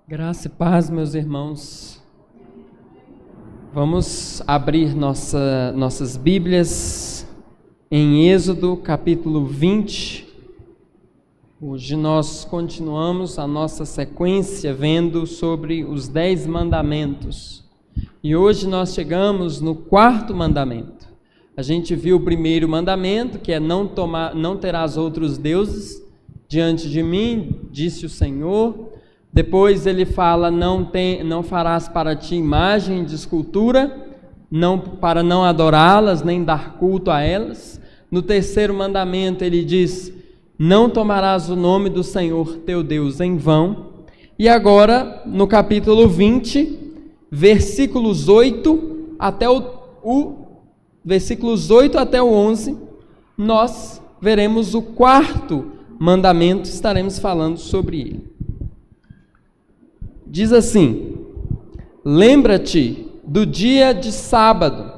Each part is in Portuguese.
Graça e paz, meus irmãos. Vamos abrir nossas Bíblias em Êxodo, capítulo 20. Hoje nós continuamos a nossa sequência vendo sobre os 10 mandamentos. E hoje nós chegamos no 4º mandamento. A gente viu o primeiro mandamento, que é não terás outros deuses diante de mim, disse o Senhor. Depois ele fala, não farás para ti imagem de escultura, para não adorá-las, nem dar culto a elas. No 3º mandamento ele diz, não tomarás o nome do Senhor teu Deus em vão. E agora, no capítulo 20, versículos 8 até versículos 8 até o 11, nós veremos o 4º mandamento, estaremos falando sobre ele. Diz assim: lembra-te do dia de sábado,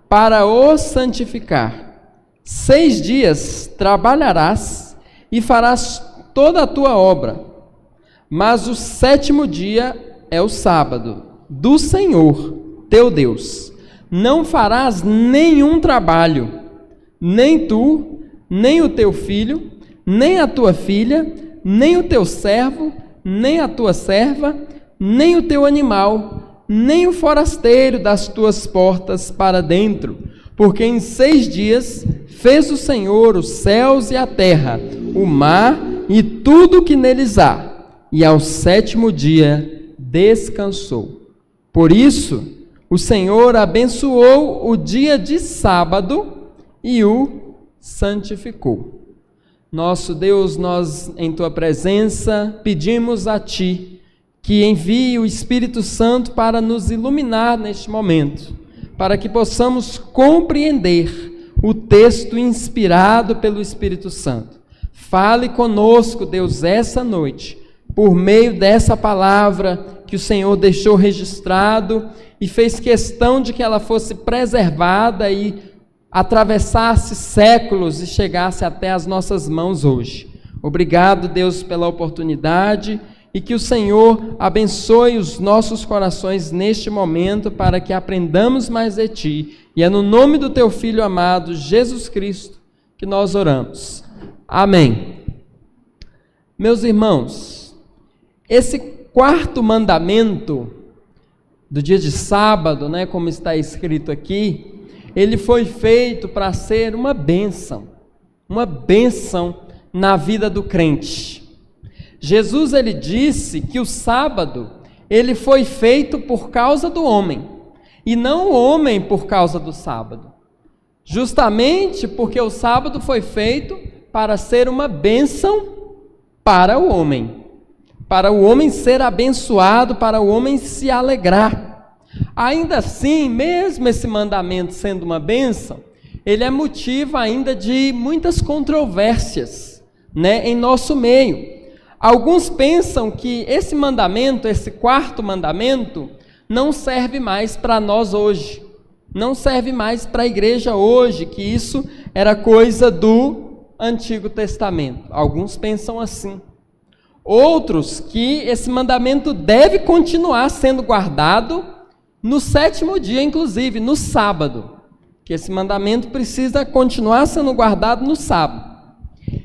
para o santificar. 6 dias trabalharás e farás toda a tua obra, mas o 7º dia é o sábado do Senhor teu Deus. Não farás nenhum trabalho, nem tu, nem o teu filho, nem a tua filha, nem o teu servo, nem a tua serva, nem o teu animal, nem o forasteiro das tuas portas para dentro, porque em 6 dias fez o Senhor os céus e a terra, o mar e tudo o que neles há, e ao 7º dia descansou. Por isso, o Senhor abençoou o dia de sábado e o santificou. Nosso Deus, nós em tua presença pedimos a ti que envie o Espírito Santo para nos iluminar neste momento, para que possamos compreender o texto inspirado pelo Espírito Santo. Fale conosco, Deus, essa noite, por meio dessa palavra que o Senhor deixou registrado e fez questão de que ela fosse preservada e atravessasse séculos e chegasse até as nossas mãos hoje. Obrigado, Deus, pela oportunidade. E que o Senhor abençoe os nossos corações neste momento para que aprendamos mais de Ti. E é no nome do Teu Filho amado, Jesus Cristo, que nós oramos. Amém. Meus irmãos, esse 4º mandamento do dia de sábado, como está escrito aqui, ele foi feito para ser uma bênção na vida do crente. Jesus, ele disse que o sábado, ele foi feito por causa do homem, e não o homem por causa do sábado. Justamente porque o sábado foi feito para ser uma bênção para o homem ser abençoado, para o homem se alegrar. Ainda assim, mesmo esse mandamento sendo uma bênção, ele é motivo ainda de muitas controvérsias, em nosso meio. Alguns pensam que esse mandamento, esse 4º mandamento, não serve mais para nós hoje, não serve mais para a igreja hoje, que isso era coisa do Antigo Testamento. Alguns pensam assim. Outros que esse mandamento deve continuar sendo guardado no 7º dia, inclusive, no sábado, que esse mandamento precisa continuar sendo guardado no sábado.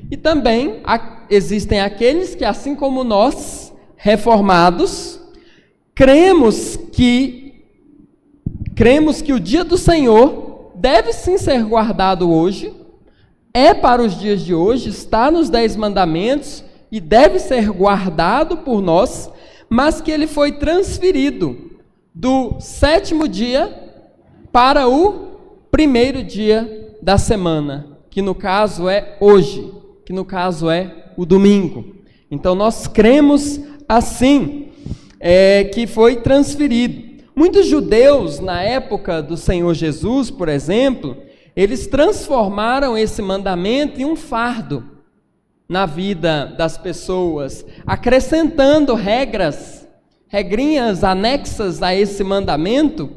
E também existem aqueles que, assim como nós, reformados, cremos que o dia do Senhor deve sim ser guardado hoje, é para os dias de hoje, está nos 10 mandamentos e deve ser guardado por nós, mas que ele foi transferido do 7º dia para o 1º dia da semana, que no caso é hoje, que no caso é o domingo. Então nós cremos assim, que foi transferido. Muitos judeus, na época do Senhor Jesus, por exemplo, eles transformaram esse mandamento em um fardo na vida das pessoas, acrescentando regrinhas anexas a esse mandamento,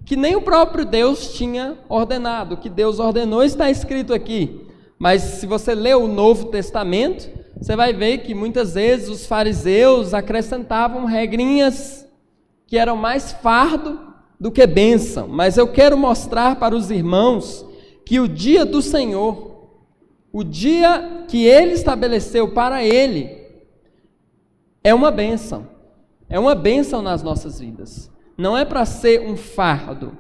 que nem o próprio Deus tinha ordenado. O que Deus ordenou está escrito aqui. Mas se você lê o Novo Testamento, você vai ver que muitas vezes os fariseus acrescentavam regrinhas que eram mais fardo do que bênção. Mas eu quero mostrar para os irmãos que o dia do Senhor, o dia que Ele estabeleceu para Ele, é uma bênção. É uma bênção nas nossas vidas. Não é para ser um fardo,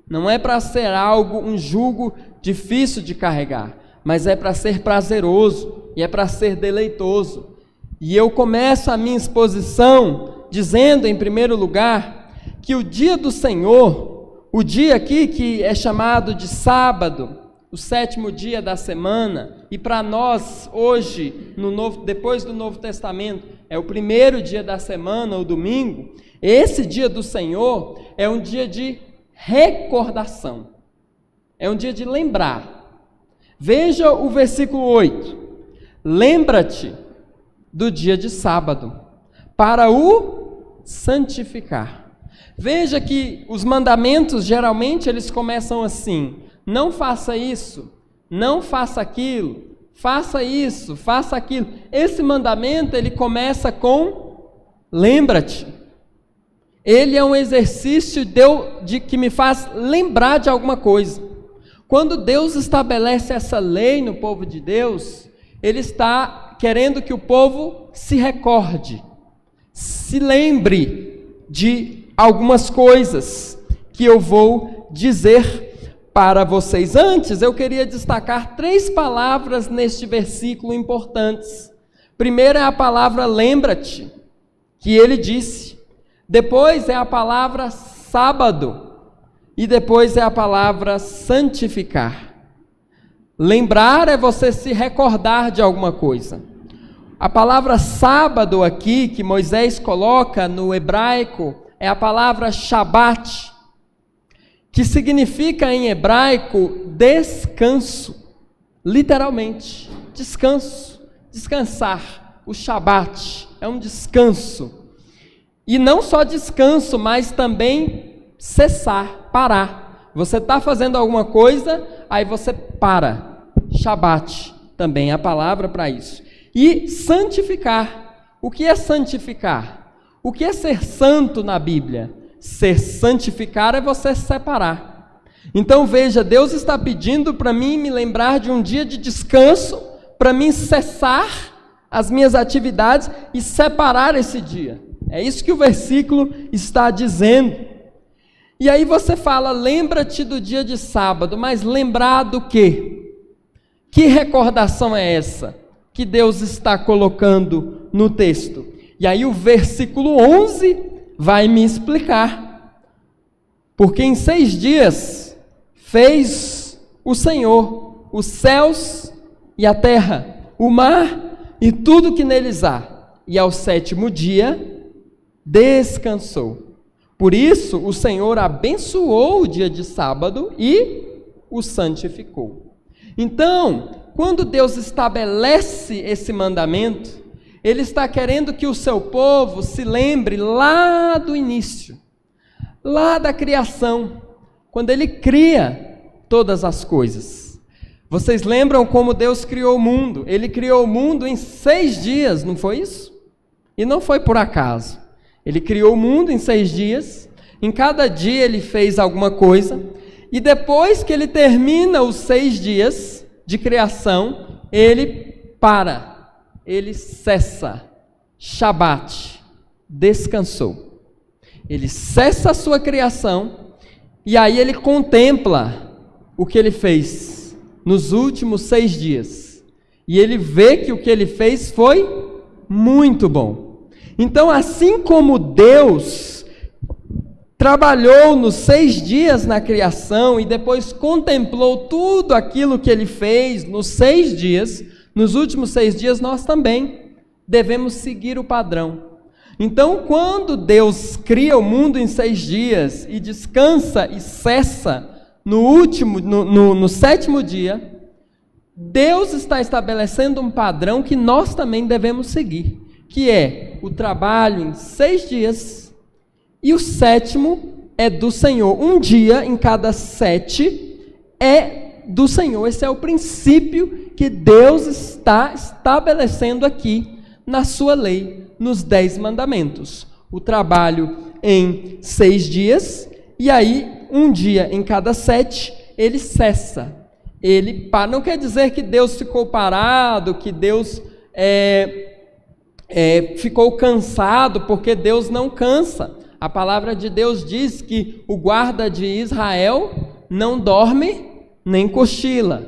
não é para ser algo, um jugo difícil de carregar, mas é para ser prazeroso e é para ser deleitoso. E eu começo a minha exposição dizendo, em primeiro lugar, que o dia do Senhor, o dia aqui que é chamado de sábado, o 7º dia da semana, e para nós hoje, depois do Novo Testamento, é o primeiro dia da semana, o domingo. Esse dia do Senhor é um dia de recordação, é um dia de lembrar. Veja o versículo 8: lembra-te do dia de sábado, para o santificar. Veja que os mandamentos, geralmente, eles começam assim: não faça isso, não faça aquilo, faça isso, faça aquilo. Esse mandamento, ele começa com lembra-te. Ele é um exercício que me faz lembrar de alguma coisa. Quando Deus estabelece essa lei no povo de Deus, Ele está querendo que o povo se recorde, se lembre de algumas coisas que eu vou dizer para vocês. Antes, eu queria destacar 3 palavras neste versículo importantes. Primeiro é a palavra lembra-te, que ele disse. Depois é a palavra sábado. E depois é a palavra santificar. Lembrar é você se recordar de alguma coisa. A palavra sábado aqui, que Moisés coloca no hebraico, é a palavra Shabat, que significa em hebraico descanso. Literalmente, descanso, descansar. O Shabat é um descanso. E não só descanso, mas também cessar, parar. Você está fazendo alguma coisa, aí você para. Shabat também é a palavra para isso. E santificar. O que é santificar? O que é ser santo na Bíblia? Ser santificar é você separar. Então veja, Deus está pedindo para mim me lembrar de um dia de descanso, para mim cessar as minhas atividades e separar esse dia. É isso que o versículo está dizendo. E aí você fala, lembra-te do dia de sábado, mas lembrar do quê? Que recordação é essa que Deus está colocando no texto? E aí o versículo 11 vai me explicar. Porque em 6 dias fez o Senhor os céus e a terra, o mar e tudo que neles há. E ao 7º dia descansou. Por isso o Senhor abençoou o dia de sábado e o santificou. Então, quando Deus estabelece esse mandamento, Ele está querendo que o seu povo se lembre lá do início, lá da criação, quando Ele cria todas as coisas. Vocês lembram como Deus criou o mundo? Ele criou o mundo em 6 dias, não foi isso? E não foi por acaso. Ele criou o mundo em 6 dias, em cada dia ele fez alguma coisa, e depois que ele termina os 6 dias de criação, ele para, ele cessa, Shabat, descansou. Ele cessa a sua criação, e aí ele contempla o que ele fez nos últimos 6 dias, e ele vê que o que ele fez foi muito bom. Então, assim como Deus trabalhou nos 6 dias na criação e depois contemplou tudo aquilo que Ele fez nos 6 dias, nos últimos 6 dias nós também devemos seguir o padrão. Então, quando Deus cria o mundo em 6 dias e descansa e cessa no 7º dia, Deus está estabelecendo um padrão que nós também devemos seguir, que é o trabalho em 6 dias, e o 7º é do Senhor. Um dia em cada 7 é do Senhor. Esse é o princípio que Deus está estabelecendo aqui na sua lei, nos 10 mandamentos. O trabalho em 6 dias, e aí um dia em cada 7 ele cessa. Não quer dizer que Deus ficou parado, que Deus ficou cansado, porque Deus não cansa. A palavra de Deus diz que o guarda de Israel não dorme nem cochila.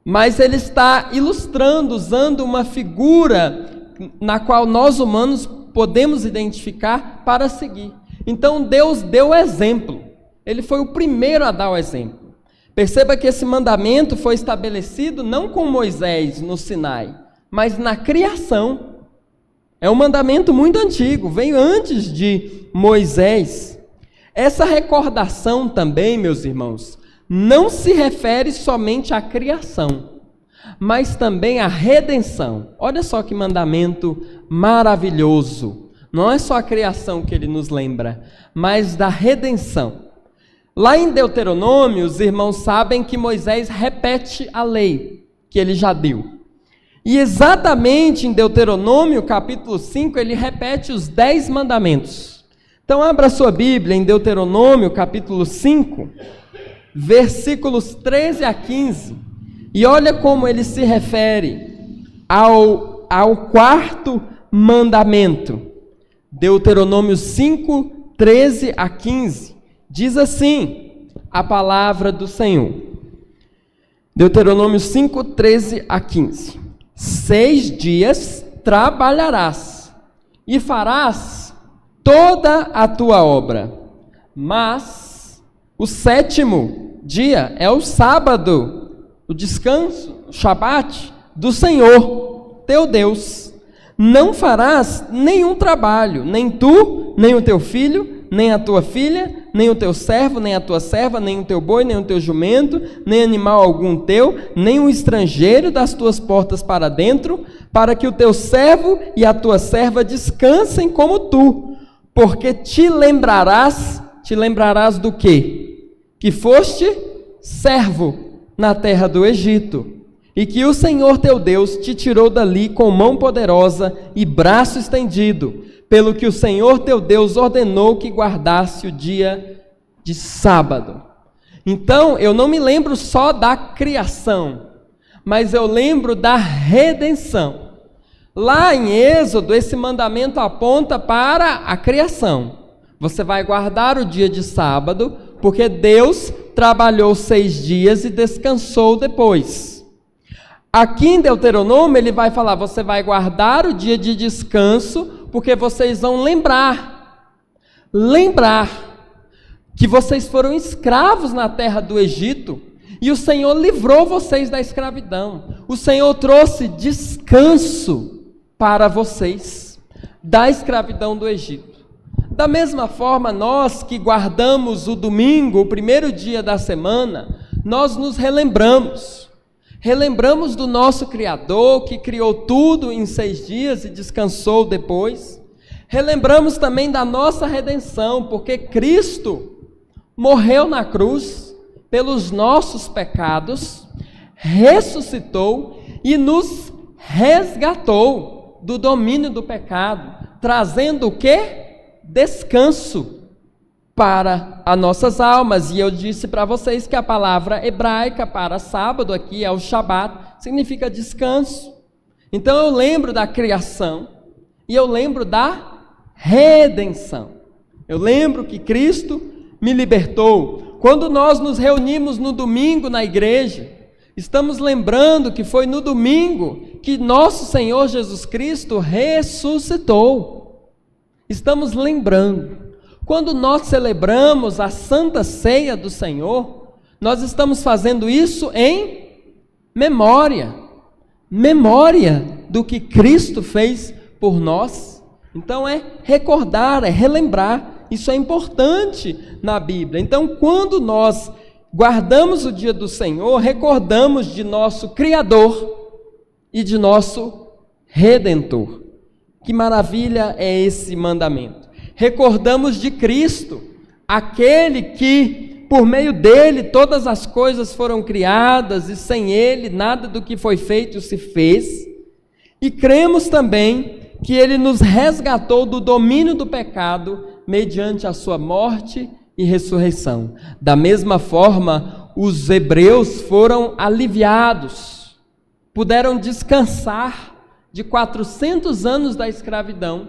Mas ele está ilustrando, usando uma figura na qual nós humanos podemos identificar para seguir. Então Deus deu o exemplo. Ele foi o primeiro a dar o exemplo. Perceba que esse mandamento foi estabelecido não com Moisés no Sinai, mas na criação. É um mandamento muito antigo, veio antes de Moisés. Essa recordação também, meus irmãos, não se refere somente à criação, mas também à redenção. Olha só que mandamento maravilhoso. Não é só a criação que ele nos lembra, mas da redenção. Lá em Deuteronômio, os irmãos sabem que Moisés repete a lei que ele já deu. E exatamente em Deuteronômio, capítulo 5, ele repete os 10 mandamentos. Então, abra sua Bíblia em Deuteronômio, capítulo 5, versículos 13 a 15. E olha como ele se refere ao 4º mandamento. Deuteronômio 5, 13 a 15. Diz assim a palavra do Senhor. Deuteronômio 5, 13 a 15. 6 dias trabalharás e farás toda a tua obra, mas o 7º dia é o sábado, o descanso, o Shabat do Senhor, teu Deus. Não farás nenhum trabalho, nem tu, nem o teu filho, nem a tua filha, nem o teu servo, nem a tua serva, nem o teu boi, nem o teu jumento, nem animal algum teu, nem um estrangeiro das tuas portas para dentro, para que o teu servo e a tua serva descansem como tu, porque te lembrarás do quê? Que foste servo na terra do Egito, e que o Senhor teu Deus te tirou dali com mão poderosa e braço estendido, pelo que o Senhor teu Deus ordenou que guardasse o dia de sábado. Então, eu não me lembro só da criação, mas eu lembro da redenção. Lá em Êxodo, esse mandamento aponta para a criação. Você vai guardar o dia de sábado, porque Deus trabalhou 6 dias e descansou depois. Aqui em Deuteronômio ele vai falar, você vai guardar o dia de descanso, porque vocês vão lembrar que vocês foram escravos na terra do Egito, e o Senhor livrou vocês da escravidão. O Senhor trouxe descanso para vocês da escravidão do Egito. Da mesma forma, nós que guardamos o domingo, o primeiro dia da semana, nós nos relembramos do nosso Criador, que criou tudo em 6 dias e descansou depois. Relembramos também da nossa redenção, porque Cristo morreu na cruz pelos nossos pecados, ressuscitou e nos resgatou do domínio do pecado, trazendo o quê? Descanso para as nossas almas. E eu disse para vocês que a palavra hebraica para sábado aqui é o Shabat, significa descanso. Então eu lembro da criação e eu lembro da redenção. Eu lembro que Cristo me libertou. Quando nós nos reunimos no domingo na igreja, estamos lembrando que foi no domingo que nosso Senhor Jesus Cristo ressuscitou. Estamos lembrando. Quando nós celebramos a Santa Ceia do Senhor, nós estamos fazendo isso em memória do que Cristo fez por nós. Então é recordar, é relembrar, isso é importante na Bíblia. Então quando nós guardamos o dia do Senhor, recordamos de nosso Criador e de nosso Redentor. Que maravilha é esse mandamento! Recordamos de Cristo, aquele que por meio dele todas as coisas foram criadas e sem ele nada do que foi feito se fez. E cremos também que ele nos resgatou do domínio do pecado mediante a sua morte e ressurreição. Da mesma forma, os hebreus foram aliviados, puderam descansar de 400 anos da escravidão,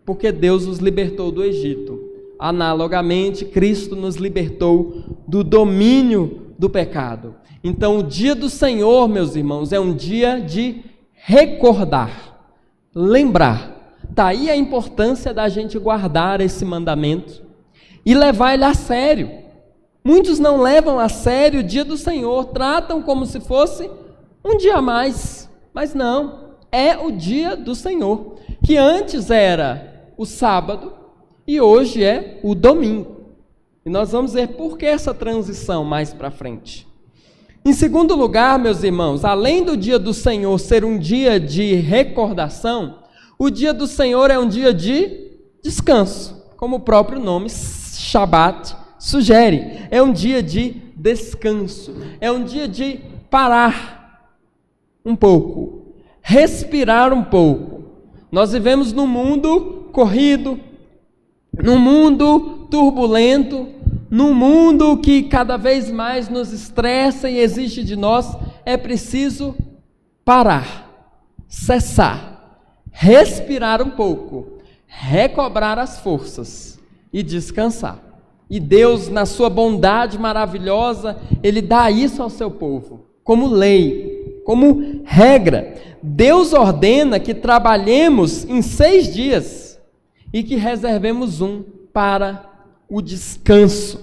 porque Deus os libertou do Egito. Analogamente, Cristo nos libertou do domínio do pecado. Então, o dia do Senhor, meus irmãos, é um dia de recordar, lembrar. Está aí a importância da gente guardar esse mandamento e levar ele a sério. Muitos não levam a sério o dia do Senhor, tratam como se fosse um dia a mais, mas não, é o dia do Senhor, que antes era o sábado e hoje é o domingo. E nós vamos ver por que essa transição mais para frente. Em segundo lugar, meus irmãos, além do dia do Senhor ser um dia de recordação, o dia do Senhor é um dia de descanso, como o próprio nome Shabat sugere. É um dia de descanso, é um dia de parar um pouco, respirar um pouco. Nós vivemos num mundo corrido, num mundo turbulento, num mundo que cada vez mais nos estressa e exige de nós. É preciso parar, cessar, respirar um pouco, recobrar as forças e descansar. E Deus, na sua bondade maravilhosa, Ele dá isso ao seu povo, como lei, como regra. Deus ordena que trabalhemos em 6 dias e que reservemos um para o descanso.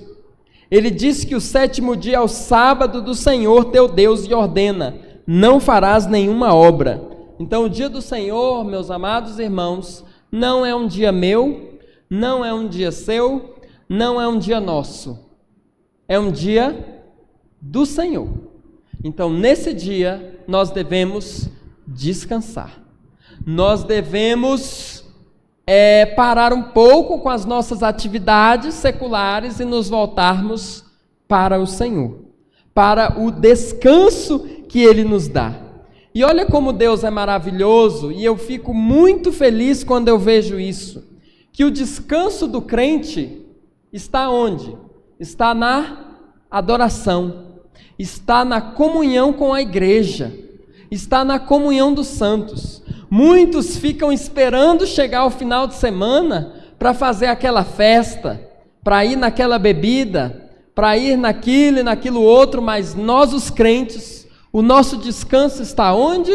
Ele diz que o 7º dia é o sábado do Senhor teu Deus e ordena: não farás nenhuma obra. Então o dia do Senhor, meus amados irmãos, não é um dia meu, não é um dia seu, não é um dia nosso, é um dia do Senhor. Então nesse dia nós devemos descansar, nós devemos parar um pouco com as nossas atividades seculares e nos voltarmos para o Senhor, para o descanso que Ele nos dá. E olha como Deus é maravilhoso, e eu fico muito feliz quando eu vejo isso, que o descanso do crente está onde? Está na adoração, está na comunhão com a igreja, está na comunhão dos santos. Muitos ficam esperando chegar o final de semana para fazer aquela festa, para ir naquela bebida, para ir naquilo e naquilo outro, mas nós os crentes, o nosso descanso está onde?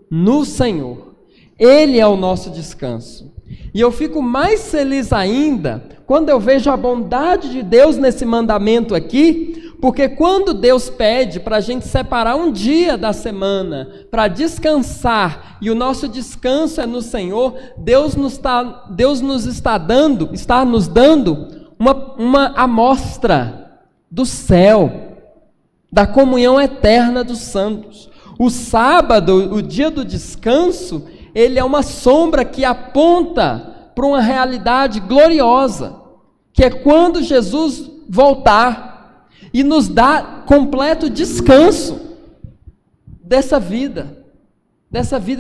No Senhor. Ele é o nosso descanso. E eu fico mais feliz ainda quando eu vejo a bondade de Deus nesse mandamento aqui, porque quando Deus pede para a gente separar um dia da semana para descansar, e o nosso descanso é no Senhor, Deus nos está dando uma amostra do céu, da comunhão eterna dos santos. O sábado, o dia do descanso, ele é uma sombra que aponta para uma realidade gloriosa, que é quando Jesus voltar e nos dá completo descanso dessa vida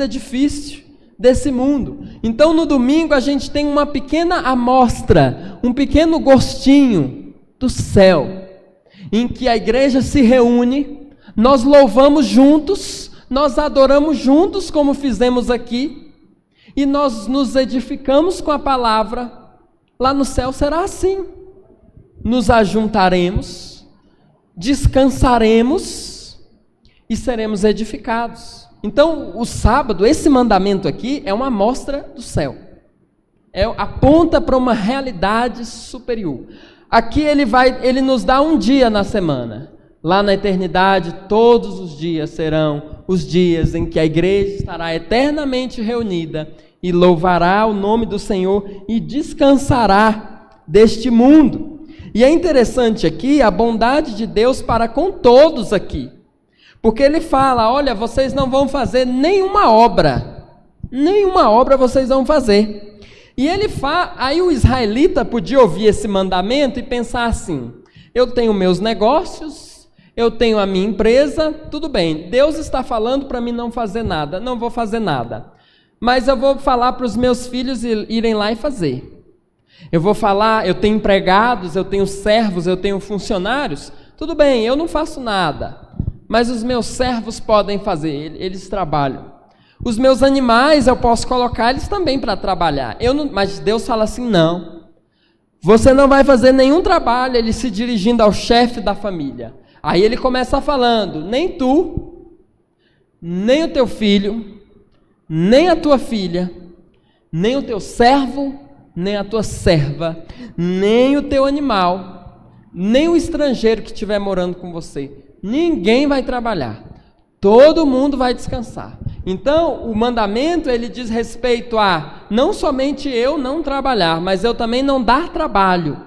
difícil, desse mundo. Então no domingo a gente tem uma pequena amostra, um pequeno gostinho do céu, em que a igreja se reúne, nós louvamos juntos, nós adoramos juntos como fizemos aqui, e nós nos edificamos com a palavra. Lá no céu será assim, nos ajuntaremos, descansaremos e seremos edificados. Então o sábado, esse mandamento aqui é uma amostra do céu, aponta para uma realidade superior. Aqui ele nos dá um dia na semana. Lá na eternidade, todos os dias serão os dias em que a igreja estará eternamente reunida e louvará o nome do Senhor e descansará deste mundo. E é interessante aqui a bondade de Deus para com todos aqui, porque Ele fala: olha, vocês não vão fazer nenhuma obra vocês vão fazer. E aí o israelita podia ouvir esse mandamento e pensar assim: Eu tenho meus negócios, eu tenho a minha empresa, tudo bem. Deus está falando para mim não fazer nada, não vou fazer nada. Mas eu vou falar para os meus filhos irem lá e fazer. Eu vou falar, eu tenho empregados, eu tenho servos, eu tenho funcionários. Tudo bem, eu não faço nada, mas os meus servos podem fazer, eles trabalham. Os meus animais eu posso colocar eles também para trabalhar. Mas Deus fala assim, não. Você não vai fazer nenhum trabalho, ele se dirigindo ao chefe da família. Aí ele começa falando, nem tu, nem o teu filho, nem a tua filha, nem o teu servo, nem a tua serva, nem o teu animal, nem o estrangeiro que estiver morando com você. Ninguém vai trabalhar. Todo mundo vai descansar. Então, o mandamento, ele diz respeito a não somente eu não trabalhar, mas eu também não dar trabalho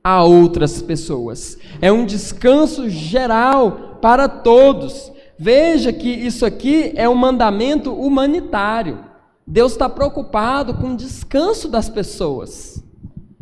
a outras pessoas. É um descanso geral para todos. Veja que isso aqui é um mandamento humanitário. Deus está preocupado com o descanso das pessoas,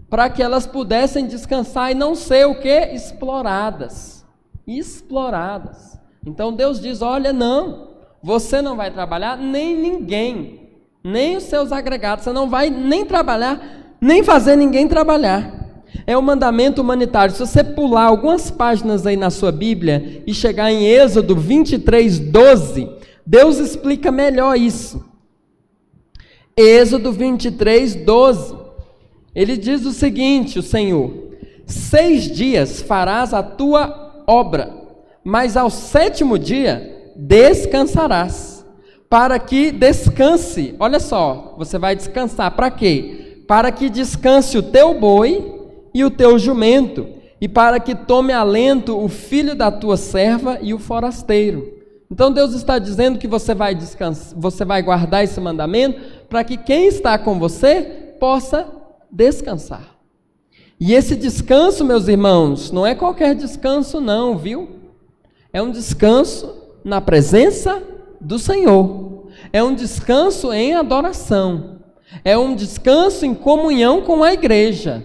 para que elas pudessem descansar e não ser o quê? Exploradas. Exploradas. Então Deus diz, olha, não, você não vai trabalhar, nem ninguém, nem os seus agregados, você não vai nem trabalhar, nem fazer ninguém trabalhar. É um mandamento humanitário. Se você pular algumas páginas aí na sua Bíblia e chegar em Êxodo 23:12, Deus explica melhor isso. Êxodo 23:12, ele diz o seguinte, o Senhor: 6 dias farás a tua obra, mas ao 7º dia descansarás, para que descanse. Olha só, você vai descansar para quê? Para que descanse o teu boi e o teu jumento, e para que tome alento o filho da tua serva e o forasteiro. Então Deus está dizendo que você vai descansar, você vai guardar esse mandamento para que quem está com você possa descansar. E esse descanso, meus irmãos, não é qualquer descanso não, viu? É um descanso na presença do Senhor. É um descanso em adoração. É um descanso em comunhão com a igreja.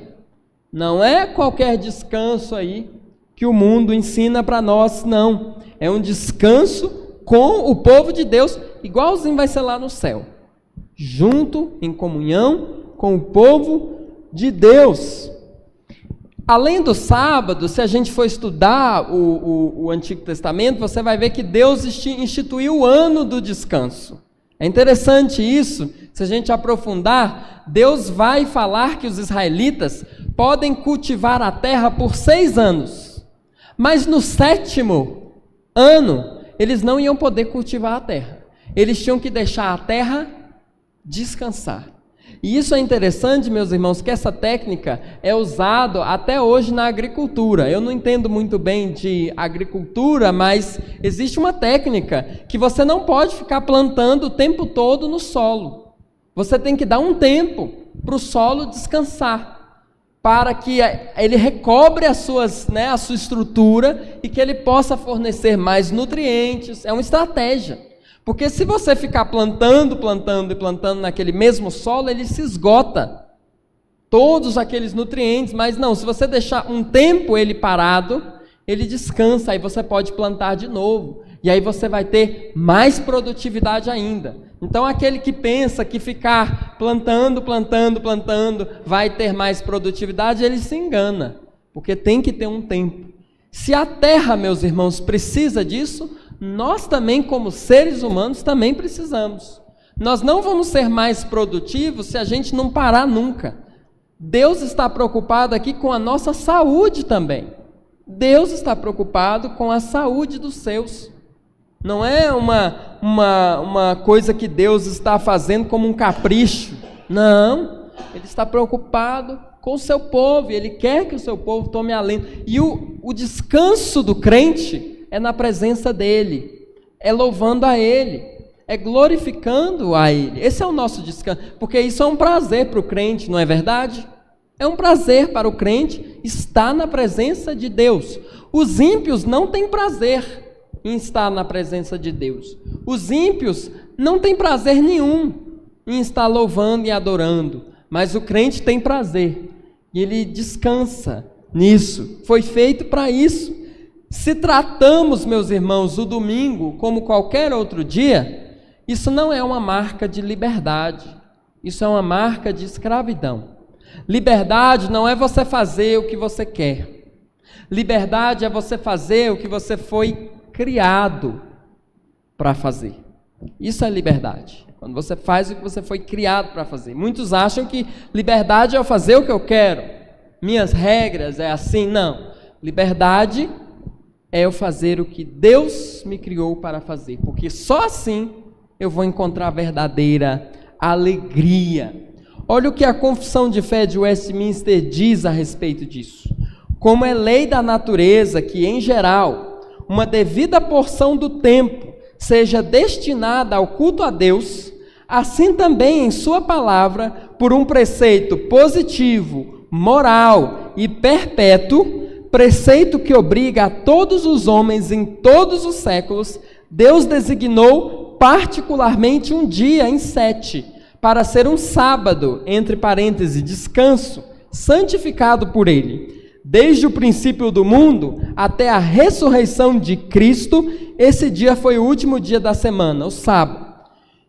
Não é qualquer descanso aí que o mundo ensina para nós, não. É um descanso com o povo de Deus, igualzinho vai ser lá no céu. Junto, em comunhão com o povo de Deus. Além do sábado, se a gente for estudar o Antigo Testamento, você vai ver que Deus instituiu o ano do descanso. É interessante isso, se a gente aprofundar, Deus vai falar que os israelitas podem cultivar a terra por 6 anos, mas no 7º ano, eles não iam poder cultivar a terra. Eles tinham que deixar a terra descansar. E isso é interessante, meus irmãos, que essa técnica é usada até hoje na agricultura. Eu não entendo muito bem de agricultura, mas existe uma técnica que você não pode ficar plantando o tempo todo no solo. Você tem que dar um tempo para o solo descansar, para que ele recobre a sua estrutura e que ele possa fornecer mais nutrientes. É uma estratégia. Porque se você ficar plantando naquele mesmo solo, ele se esgota todos aqueles nutrientes, mas não, se você deixar um tempo ele parado, ele descansa, aí você pode plantar de novo, e aí você vai ter mais produtividade ainda. Então aquele que pensa que ficar plantando, vai ter mais produtividade, ele se engana, porque tem que ter um tempo. Se a terra, meus irmãos, precisa disso, nós também, como seres humanos, também precisamos. Nós não vamos ser mais produtivos se a gente não parar nunca. Deus está preocupado aqui com a nossa saúde também. Deus está preocupado com a saúde dos seus. Não é uma coisa que Deus está fazendo como um capricho. Não, Ele está preocupado com o seu povo, e Ele quer que o seu povo tome alento. E o descanso do crente é na presença dEle, é louvando a Ele, é glorificando a Ele. Esse é o nosso descanso, porque isso é um prazer para o crente, não é verdade? É um prazer para o crente estar na presença de Deus. Os ímpios não têm prazer em estar na presença de Deus. Os ímpios não têm prazer nenhum em estar louvando e adorando, mas o crente tem prazer, e ele descansa nisso, foi feito para isso. Se tratamos, meus irmãos, o domingo como qualquer outro dia, isso não é uma marca de liberdade, isso é uma marca de escravidão. Liberdade não é você fazer o que você quer. Liberdade é você fazer o que você foi criado para fazer. Isso é liberdade. Quando você faz o que você foi criado para fazer. Muitos acham que liberdade é eu fazer o que eu quero. Minhas regras é assim. Não. Liberdade é eu fazer o que Deus me criou para fazer. Porque só assim eu vou encontrar verdadeira alegria. Olha o que a Confissão de Fé de Westminster diz a respeito disso. Como é lei da natureza que, em geral, uma devida porção do tempo seja destinada ao culto a Deus, assim também em sua palavra, por um preceito positivo, moral e perpétuo, preceito que obriga a todos os homens em todos os séculos, Deus designou particularmente um dia em 7, para ser um sábado, entre parênteses, descanso, santificado por Ele. Desde o princípio do mundo até a ressurreição de Cristo, esse dia foi o último dia da semana, o sábado.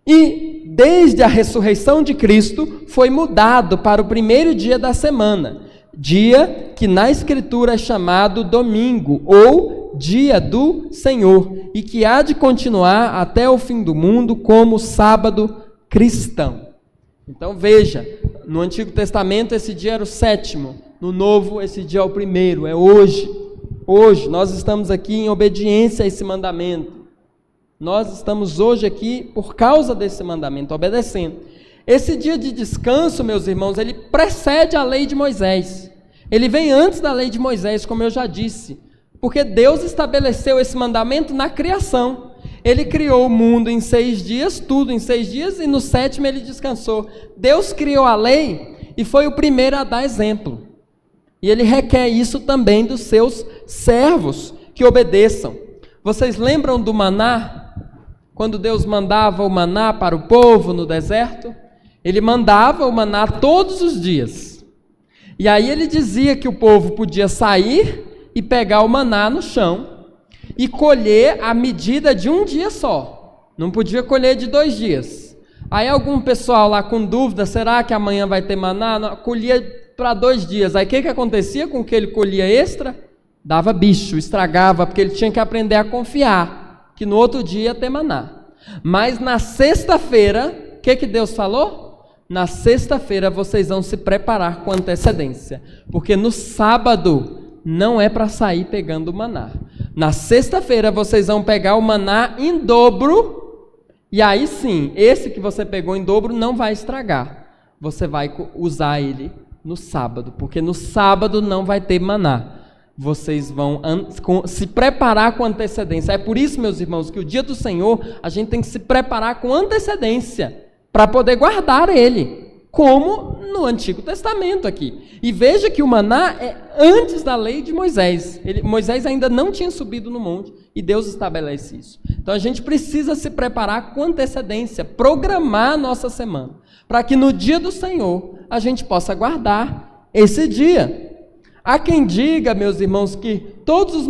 E desde a ressurreição de Cristo foi mudado para o primeiro dia da semana, dia que na Escritura é chamado domingo ou dia do Senhor, e que há de continuar até o fim do mundo como sábado cristão. Então veja, no Antigo Testamento esse dia era o 7º, no Novo esse dia é o 1º, é hoje. Hoje nós estamos aqui em obediência a esse mandamento. Nós estamos hoje aqui por causa desse mandamento, obedecendo. Esse dia de descanso, meus irmãos, ele precede a lei de Moisés. Ele vem antes da lei de Moisés, como eu já disse. Porque Deus estabeleceu esse mandamento na criação. Ele criou o mundo em 6 dias, tudo em 6 dias, e no 7º ele descansou. Deus criou a lei e foi o primeiro a dar exemplo. E ele requer isso também dos seus servos, que obedeçam. Vocês lembram do maná? Quando Deus mandava o maná para o povo no deserto, Ele mandava o maná todos os dias. E aí Ele dizia que o povo podia sair e pegar o maná no chão e colher a medida de um dia só. Não podia colher de 2 dias. Aí algum pessoal lá com dúvida, será que amanhã vai ter maná? Não, colhia para 2 dias. Aí o que acontecia com o que ele colhia extra? Dava bicho, estragava, porque ele tinha que aprender a confiar, que no outro dia ia ter maná. Mas na sexta-feira, o que Deus falou? Na sexta-feira vocês vão se preparar com antecedência, porque no sábado não é para sair pegando o maná. Na sexta-feira vocês vão pegar o maná em dobro, e aí sim, esse que você pegou em dobro não vai estragar. Você vai usar ele no sábado, porque no sábado não vai ter maná. Vocês vão se preparar com antecedência. É por isso, meus irmãos, que o dia do Senhor, a gente tem que se preparar com antecedência, para poder guardar ele, como no Antigo Testamento aqui. E veja que o maná é antes da lei de Moisés. Moisés ainda não tinha subido no monte, e Deus estabelece isso. Então a gente precisa se preparar com antecedência, programar a nossa semana, para que no dia do Senhor a gente possa guardar esse dia. Há quem diga, meus irmãos, que de todos os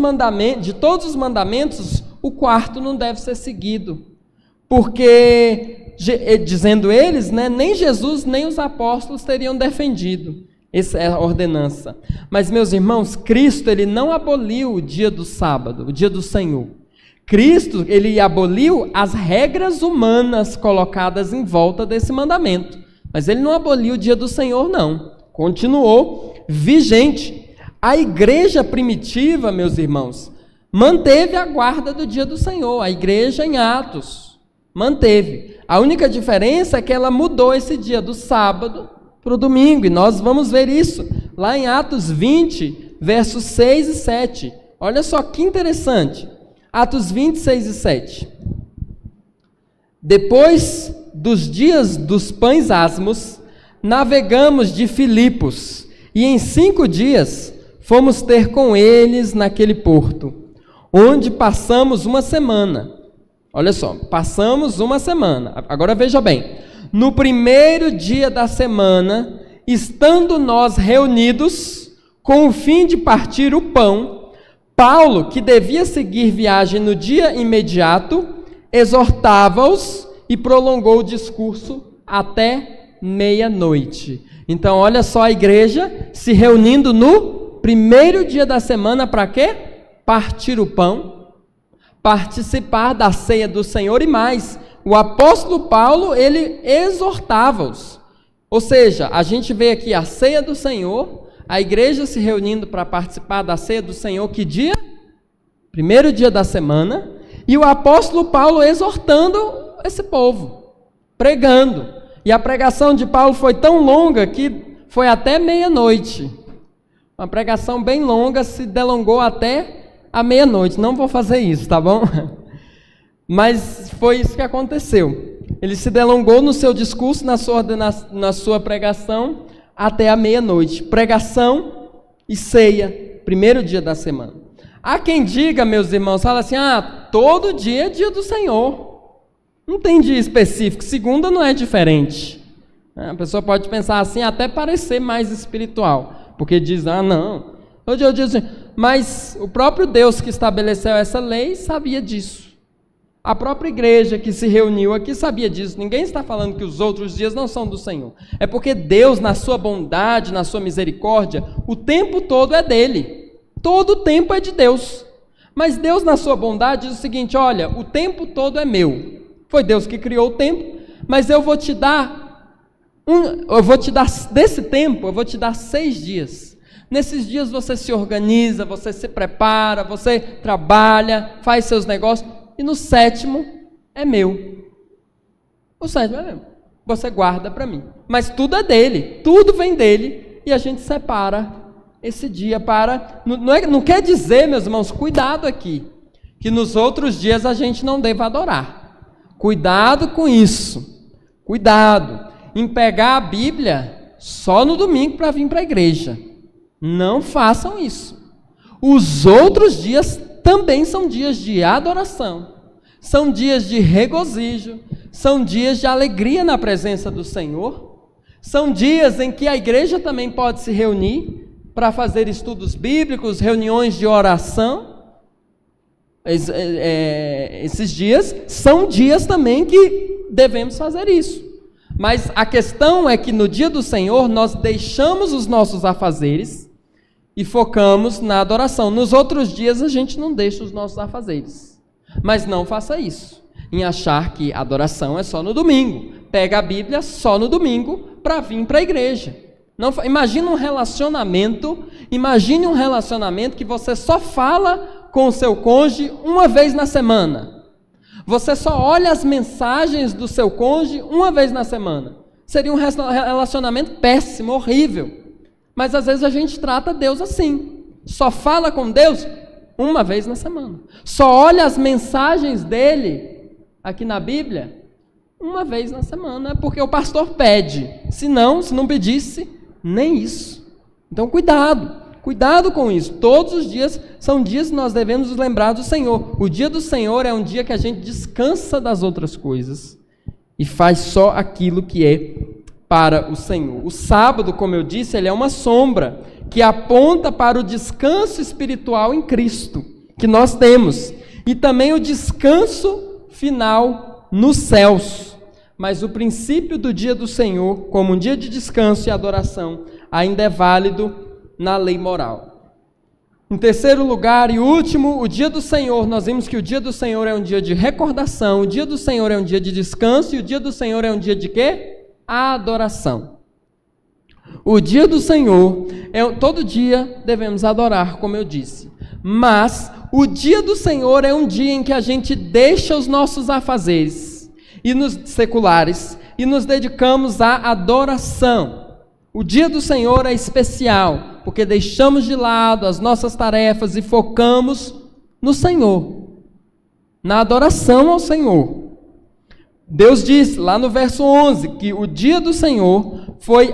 mandamentos, o 4º não deve ser seguido, porque, dizendo eles, né, nem Jesus nem os apóstolos teriam defendido essa ordenança. Mas, meus irmãos, Cristo, ele não aboliu o dia do sábado, o dia do Senhor. Cristo, ele aboliu as regras humanas colocadas em volta desse mandamento. Mas ele não aboliu o dia do Senhor, não. Continuou vigente. A igreja primitiva, meus irmãos, manteve a guarda do dia do Senhor. A igreja em Atos manteve. A única diferença é que ela mudou esse dia do sábado para o domingo. E nós vamos ver isso lá em Atos 20, versos 6 e 7. Olha só que interessante. Atos 20, 6 e 7. Depois dos dias dos pães asmos, navegamos de Filipos, e em 5 dias fomos ter com eles naquele porto, onde passamos uma semana. Olha só, passamos uma semana. Agora veja bem, no primeiro dia da semana, estando nós reunidos, Com o fim de partir o pão, Paulo, que devia seguir viagem no dia imediato, exortava-os e prolongou o discurso até meia-noite. Então, olha só a igreja se reunindo no primeiro dia da semana para quê? Partir o pão, participar da ceia do Senhor e mais. O apóstolo Paulo, ele exortava-os. Ou seja, a gente vê aqui a ceia do Senhor, a igreja se reunindo para participar da ceia do Senhor, que dia? Primeiro dia da semana, e o apóstolo Paulo exortando esse povo, pregando. E a pregação de Paulo foi tão longa que foi até meia-noite. Uma pregação bem longa, se delongou até a meia-noite. Não vou fazer isso, tá bom? Mas foi isso que aconteceu. Ele se delongou no seu discurso, na sua pregação, até a meia-noite. Pregação e ceia, primeiro dia da semana. Há quem diga, meus irmãos, fala assim, todo dia é dia do Senhor. Não tem dia específico, segunda não é diferente. A pessoa pode pensar assim, até parecer mais espiritual, porque diz, não, hoje é o dia do Senhor. Mas o próprio Deus que estabeleceu essa lei sabia disso. A própria igreja que se reuniu aqui sabia disso. Ninguém está falando que os outros dias não são do Senhor. É porque Deus, na sua bondade, na sua misericórdia, o tempo todo é dele. Todo o tempo é de Deus. Mas Deus, na sua bondade, diz o seguinte, olha, o tempo todo é meu. Foi Deus que criou o tempo, mas eu vou te dar desse tempo, eu vou te dar 6 dias. Nesses dias você se organiza, você se prepara, você trabalha, faz seus negócios, e no 7º é meu. O 7º é meu. Você guarda para mim. Mas tudo é dele, tudo vem dele, e a gente separa esse dia para... Não quer dizer, meus irmãos, cuidado aqui, que nos outros dias a gente não deva adorar. Cuidado com isso. Cuidado em pegar a Bíblia só no domingo para vir para a igreja. Não façam isso. Os outros dias também são dias de adoração, são dias de regozijo, são dias de alegria na presença do Senhor, são dias em que a igreja também pode se reunir para fazer estudos bíblicos, reuniões de oração. Esses dias são dias também que devemos fazer isso. Mas a questão é que no dia do Senhor nós deixamos os nossos afazeres e focamos na adoração. Nos outros dias a gente não deixa os nossos afazeres. Mas não faça isso, em achar que a adoração é só no domingo. Pega a Bíblia só no domingo para vir para a igreja. Imagine um relacionamento que você só fala com o seu cônjuge uma vez na semana. Você só olha as mensagens do seu cônjuge uma vez na semana. Seria um relacionamento péssimo, horrível. Mas às vezes a gente trata Deus assim. Só fala com Deus uma vez na semana. Só olha as mensagens dele aqui na Bíblia uma vez na semana, porque o pastor pede. Se não pedisse, nem isso. Então cuidado com isso. Todos os dias são dias que nós devemos nos lembrar do Senhor. O dia do Senhor é um dia que a gente descansa das outras coisas e faz só aquilo que é para o Senhor. O sábado, como eu disse, ele é uma sombra que aponta para o descanso espiritual em Cristo, que nós temos, e também o descanso final nos céus. Mas o princípio do dia do Senhor, como um dia de descanso e adoração, ainda é válido na lei moral. Em terceiro lugar e último, o dia do Senhor. Nós vimos que o dia do Senhor é um dia de recordação, o dia do Senhor é um dia de descanso, e o dia do Senhor é um dia de quê? Adoração. O dia do Senhor, todo dia devemos adorar, como eu disse. Mas o dia do Senhor é um dia em que a gente deixa os nossos afazeres e nos seculares e nos dedicamos à adoração. O dia do Senhor é especial, porque deixamos de lado as nossas tarefas e focamos no Senhor, na adoração ao Senhor. Deus diz lá no verso 11 que o dia do Senhor foi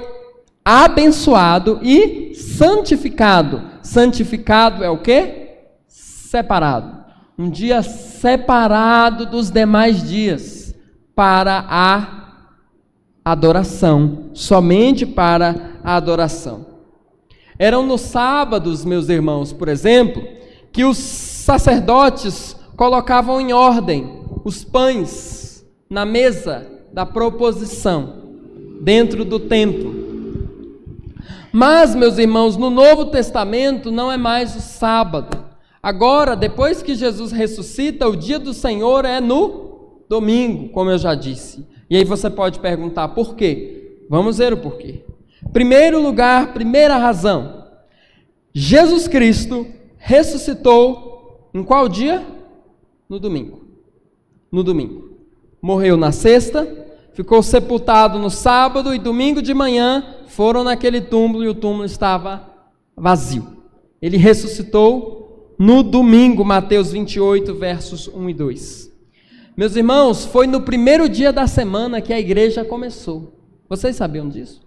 abençoado e santificado. Santificado é o quê? Separado. Um dia separado dos demais dias para a adoração, somente para a adoração. Eram nos sábados, meus irmãos, por exemplo, que os sacerdotes colocavam em ordem os pães na mesa da proposição, dentro do templo. Mas, meus irmãos, no Novo Testamento não é mais o sábado. Agora, depois que Jesus ressuscita, o dia do Senhor é no domingo, como eu já disse. E aí você pode perguntar por quê? Vamos ver o porquê. Primeiro lugar, primeira razão. Jesus Cristo ressuscitou em qual dia? No domingo. No domingo. Morreu na sexta, ficou sepultado no sábado e domingo de manhã foram naquele túmulo e o túmulo estava vazio. Ele ressuscitou no domingo, Mateus 28, versos 1 e 2. Meus irmãos, foi no primeiro dia da semana que a igreja começou. Vocês sabiam disso?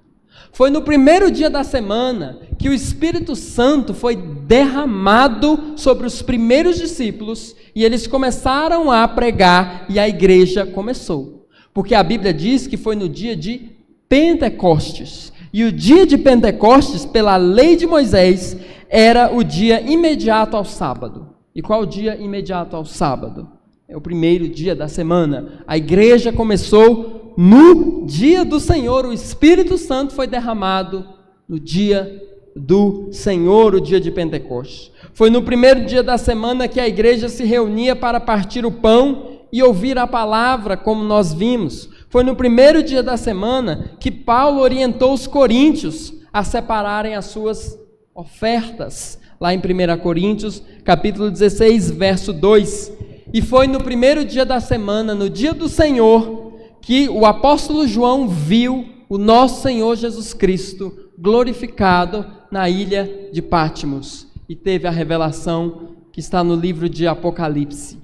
Foi no primeiro dia da semana que o Espírito Santo foi derramado sobre os primeiros discípulos e eles começaram a pregar e a igreja começou. Porque a Bíblia diz que foi no dia de Pentecostes. E o dia de Pentecostes, pela lei de Moisés, era o dia imediato ao sábado. E qual o dia imediato ao sábado? É o primeiro dia da semana. A igreja começou no dia do Senhor. O Espírito Santo foi derramado no dia do Senhor, o dia de Pentecostes. Foi no primeiro dia da semana que a igreja se reunia para partir o pão e ouvir a palavra, como nós vimos. Foi no primeiro dia da semana que Paulo orientou os coríntios a separarem as suas ofertas, lá em 1 Coríntios, capítulo 16, verso 2. E foi no primeiro dia da semana, no dia do Senhor, que o apóstolo João viu o nosso Senhor Jesus Cristo glorificado na ilha de Patmos. E teve a revelação que está no livro de Apocalipse.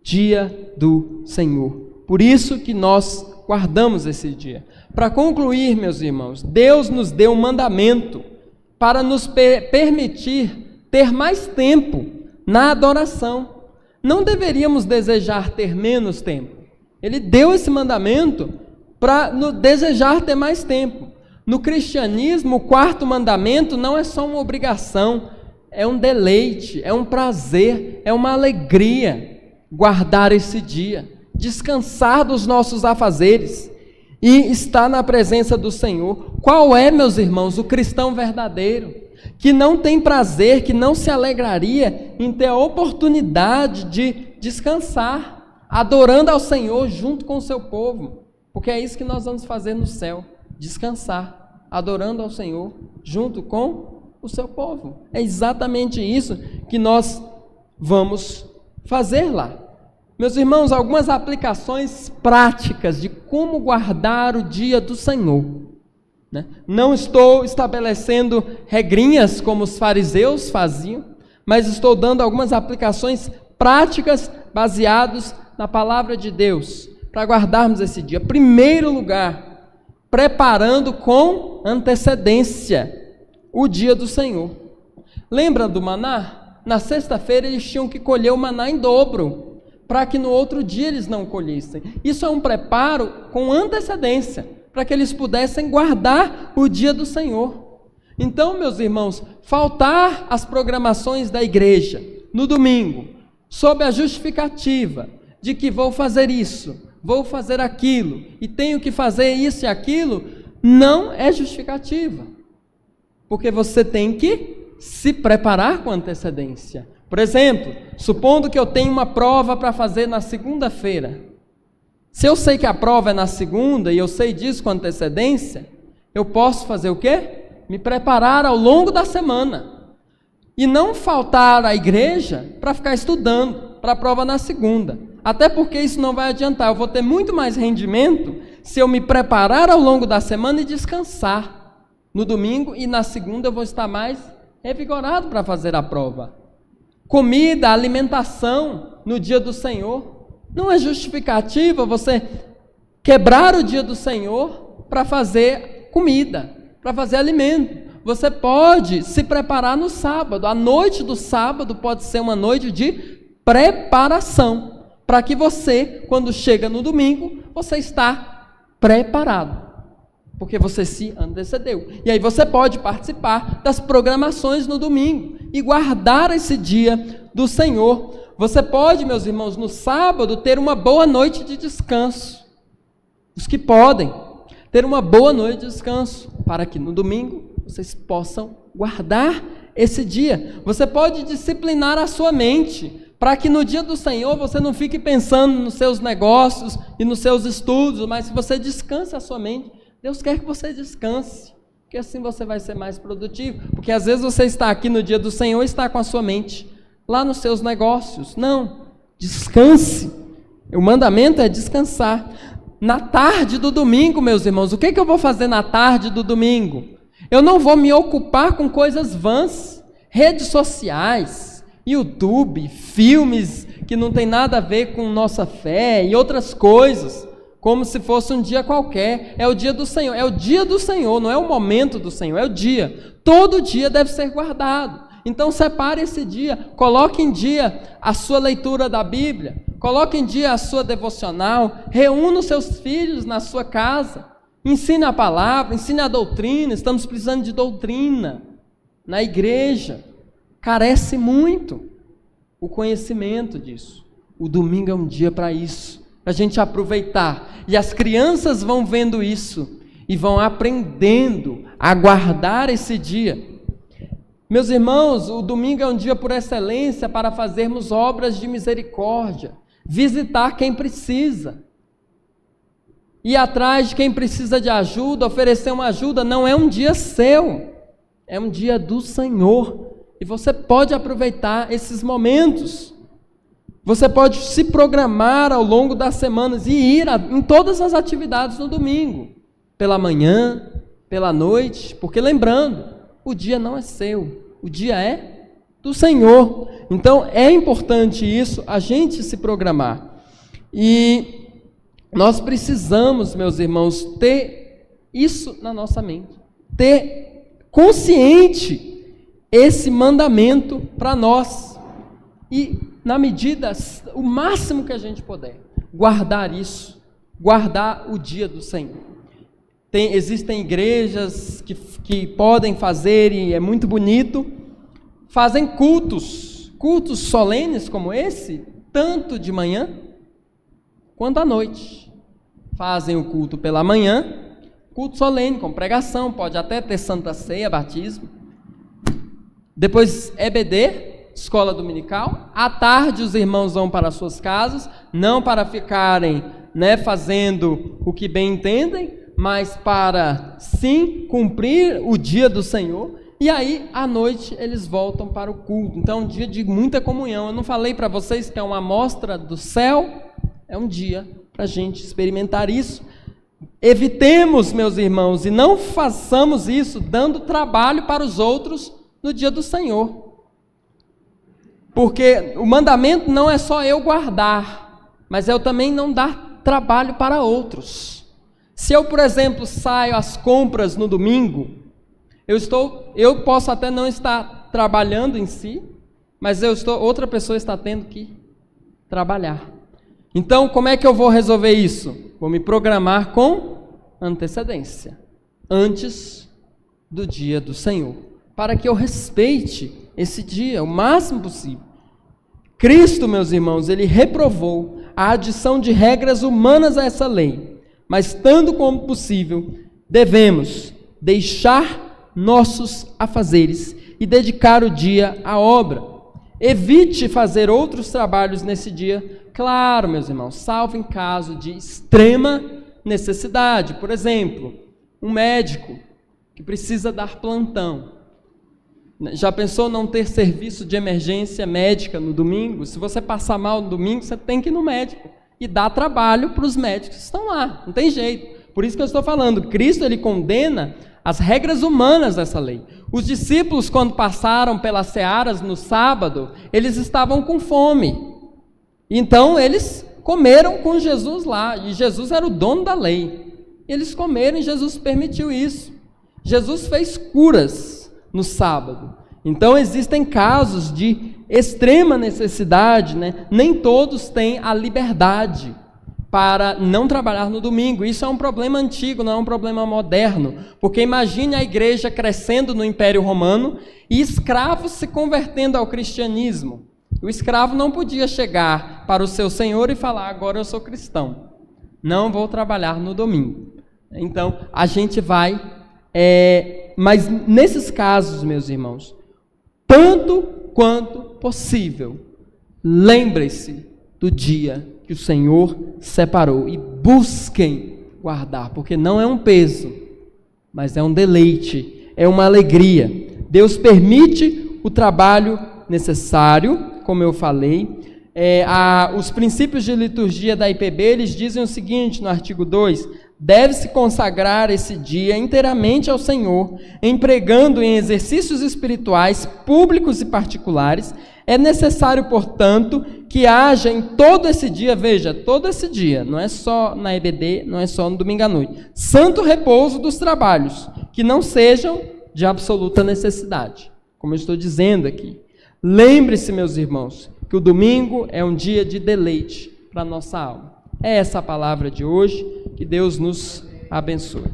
Dia do Senhor. Por isso que nós guardamos esse dia. Para concluir, meus irmãos, Deus nos deu um mandamento para nos permitir ter mais tempo na adoração. Não deveríamos desejar ter menos tempo. Ele deu esse mandamento para nos desejar ter mais tempo. No cristianismo, o quarto mandamento não é só uma obrigação, é um deleite, é um prazer, é uma alegria guardar esse dia, descansar dos nossos afazeres e estar na presença do Senhor. Qual é, meus irmãos, o cristão verdadeiro? Que não tem prazer, que não se alegraria em ter a oportunidade de descansar, adorando ao Senhor junto com o seu povo, porque é isso que nós vamos fazer no céu, descansar, adorando ao Senhor junto com o seu povo. É exatamente isso que nós vamos fazer lá. Meus irmãos, algumas aplicações práticas de como guardar o dia do Senhor. Não estou estabelecendo regrinhas como os fariseus faziam, mas estou dando algumas aplicações práticas baseadas na palavra de Deus, para guardarmos esse dia. Primeiro lugar, preparando com antecedência o dia do Senhor. Lembra do maná? Na sexta-feira eles tinham que colher o maná em dobro, para que no outro dia eles não colhessem. Isso é um preparo com antecedência, para que eles pudessem guardar o dia do Senhor. Então, meus irmãos, faltar as programações da igreja no domingo, sob a justificativa de que vou fazer isso, vou fazer aquilo, e tenho que fazer isso e aquilo, não é justificativa. Porque você tem que se preparar com antecedência. Por exemplo, supondo que eu tenho uma prova para fazer na segunda-feira. Se eu sei que a prova é na segunda e eu sei disso com antecedência, eu posso fazer o quê? Me preparar ao longo da semana. E não faltar à igreja para ficar estudando para a prova na segunda. Até porque isso não vai adiantar. Eu vou ter muito mais rendimento se eu me preparar ao longo da semana e descansar no domingo, e na segunda eu vou estar mais revigorado para fazer a prova. Comida, alimentação no dia do Senhor. Não é justificativa você quebrar o dia do Senhor para fazer comida, para fazer alimento. Você pode se preparar no sábado. A noite do sábado pode ser uma noite de preparação, para que você, quando chega no domingo, você está preparado. porque você se antecedeu. E aí você pode participar das programações no domingo e guardar esse dia do Senhor. Você pode, meus irmãos, no sábado ter uma boa noite de descanso. Os que podem ter uma boa noite de descanso, para que no domingo vocês possam guardar esse dia. Você pode disciplinar a sua mente, para que no dia do Senhor você não fique pensando nos seus negócios e nos seus estudos, mas que você descanse a sua mente. Deus quer que você descanse, porque assim você vai ser mais produtivo. Porque às vezes você está aqui no dia do Senhor e está com a sua mente lá nos seus negócios. Não, descanse. O mandamento é descansar. Na tarde do domingo, meus irmãos, o que eu vou fazer na tarde do domingo? Eu não vou me ocupar com coisas vãs, redes sociais, YouTube, filmes que não tem nada a ver com nossa fé e outras coisas, como se fosse um dia qualquer. É o dia do Senhor, é o dia do Senhor, não é o momento do Senhor, é o dia. Todo dia deve ser guardado. Então separe esse dia, coloque em dia a sua leitura da Bíblia, coloque em dia a sua devocional, reúna os seus filhos na sua casa, ensine a palavra, ensine a doutrina. Estamos precisando de doutrina na igreja, carece muito o conhecimento disso. O domingo é um dia para isso, para a gente aproveitar, e as crianças vão vendo isso e vão aprendendo a guardar esse dia. Meus irmãos, o domingo é um dia por excelência para fazermos obras de misericórdia, visitar quem precisa, ir atrás de quem precisa de ajuda, oferecer uma ajuda. Não é um dia seu, é um dia do Senhor, e você pode aproveitar esses momentos. Você pode se programar ao longo das semanas e ir em todas as atividades no domingo, pela manhã, pela noite, porque lembrando, o dia não é seu, o dia é do Senhor. Então é importante isso, a gente se programar. E nós precisamos, meus irmãos, ter isso na nossa mente, ter consciente esse mandamento para nós. E na medida, o máximo que a gente puder, guardar isso, guardar o dia do Senhor. Existem igrejas que podem fazer, e é muito bonito, fazem cultos solenes como esse, tanto de manhã quanto à noite. Fazem o culto pela manhã, culto solene, com pregação, pode até ter Santa Ceia, batismo. Depois EBD, escola dominical. À tarde os irmãos vão para as suas casas, não para ficarem, fazendo o que bem entendem, mas para sim cumprir o dia do Senhor. E aí à noite eles voltam para o culto. Então é um dia de muita comunhão. Eu não falei para vocês que é uma amostra do céu? É um dia para a gente experimentar isso. Evitemos, meus irmãos, e não façamos isso dando trabalho para os outros no dia do Senhor. Porque o mandamento não é só eu guardar, mas eu também não dar trabalho para outros. Se eu, por exemplo, saio às compras no domingo, eu posso até não estar trabalhando em si, mas outra pessoa está tendo que trabalhar. Então, como é que eu vou resolver isso? Vou me programar com antecedência, antes do dia do Senhor, para que eu respeite esse dia o máximo possível. Cristo, meus irmãos, ele reprovou a adição de regras humanas a essa lei, mas tanto como possível, devemos deixar nossos afazeres e dedicar o dia à obra. Evite fazer outros trabalhos nesse dia, claro, meus irmãos, salvo em caso de extrema necessidade. Por exemplo, um médico que precisa dar plantão. Já pensou não ter serviço de emergência médica no domingo? Se você passar mal no domingo, você tem que ir no médico e dar trabalho para os médicos que estão lá, não tem jeito. Por isso que eu estou falando, Cristo ele condena as regras humanas dessa lei. Os discípulos, quando passaram pelas searas no sábado, eles estavam com fome. Então eles comeram com Jesus lá, e Jesus era o dono da lei. Eles comeram e Jesus permitiu isso. Jesus fez curas no sábado. Então existem casos de extrema necessidade, Nem todos têm a liberdade para não trabalhar no domingo. Isso é um problema antigo, não é um problema moderno, porque imagine a igreja crescendo no Império Romano e escravos se convertendo ao cristianismo. O escravo não podia chegar para o seu senhor e falar: agora eu sou cristão, não vou trabalhar no domingo. Então, a gente vai... mas nesses casos, meus irmãos, tanto quanto possível, lembre-se do dia que o Senhor separou e busquem guardar, porque não é um peso, mas é um deleite, é uma alegria. Deus permite o trabalho necessário, como eu falei. Os princípios de liturgia da IPB, eles dizem o seguinte no artigo 2: deve-se consagrar esse dia inteiramente ao Senhor, empregando em exercícios espirituais públicos e particulares. É necessário, portanto, que haja em todo esse dia, veja, todo esse dia, não é só na EBD, não é só no domingo à noite, santo repouso dos trabalhos, que não sejam de absoluta necessidade, como eu estou dizendo aqui. Lembre-se, meus irmãos, que o domingo é um dia de deleite para a nossa alma. É essa a palavra de hoje, que Deus nos abençoe.